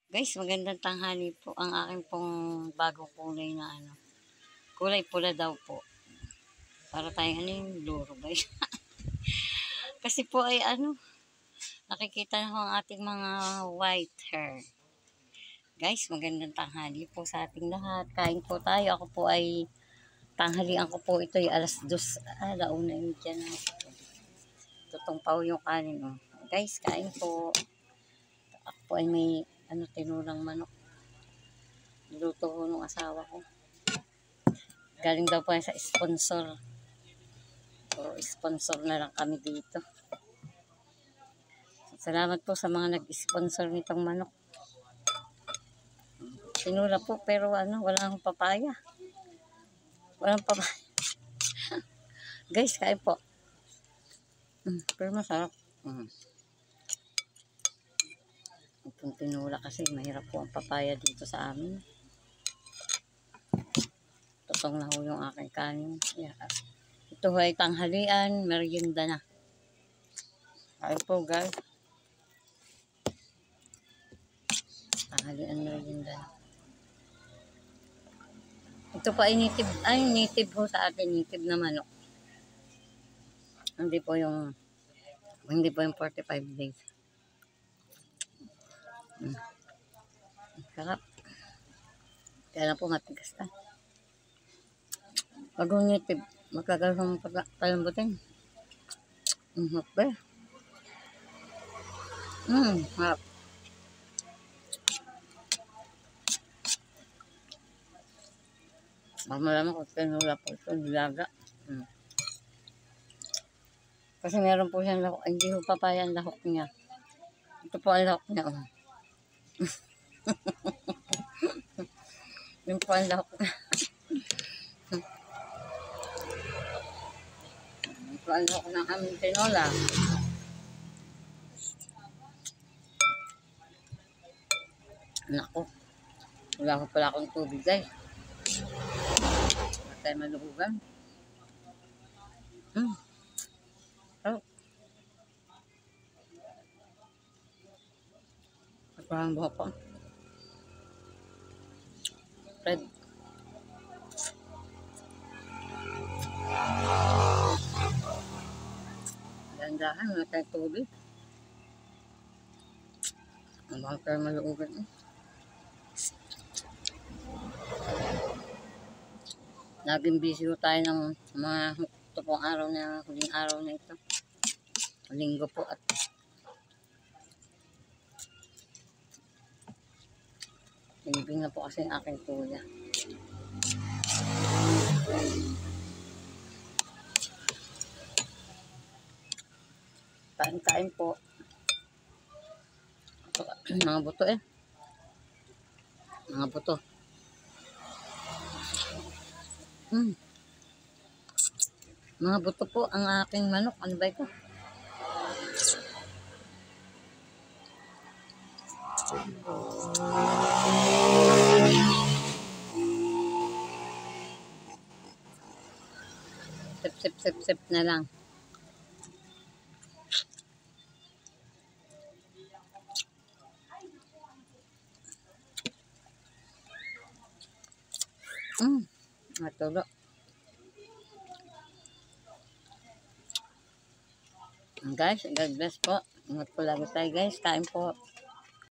Guys, magandang tanghali po. Ang aking pong bagong kulay na kulay pula daw po. Para tayong yung luro guys. Kasi po ay nakikita na ko ang ating mga white hair. Guys, magandang tanghali po sa ating lahat. Kain po tayo. Ako po ay tanghalian ko po ito ay alas 2. Launa yun dyan. Tutong pa yung kanin. Oh. Guys, kain po. Ako po ay may tinulang manok. Niluto ko nung asawa ko. Galing daw po yan sa sponsor. Puro sponsor na lang kami dito. Salamat po sa mga nag-sponsor nitong manok. Tinula po pero wala akong papaya. Walang papaya. Guys, kain po. Pero masarap. Itong tinula kasi mahirap po ang papaya dito sa amin. Tutong na ho yung aking kanin. Yeah. Ito ay tanghalian, merienda na. Kain po guys. Tanghalian, merienda na. Ito pa ay native ho sa atin, native na manok. Hindi po yung 45 days. Sarap. Kaya lang po matigas na. Bagong native, magkagalang palambutin. Okay. Harap. Mamalaman ko tinula po ito, nilaga. Kasi meron po siyang lahok. Hindi po papaya ang lahok niya. Ito po ang lahok niya. Oh. Yun po ang lahok niya. Ito ang lahok ng aming tinola. Naku. Wala ko pala akong tubig guys. Wala tayo maluhugan. Oh. Parang buhok ko. Red. Dandahan, wala tayong tubig. Ang baka tayo maluhugan eh. Naging busy ko tayo ng mga ito pong huling araw na ito. Linggo po at libing na po kasi ang aking kuya. Kain-kain po. Mga buto eh. Mga buto. Mga buto po ang aking manok. Ano ba ito? Sip na lang. Natulo. Guys, God bless po. Ingat po lagi tayo guys. Kain po.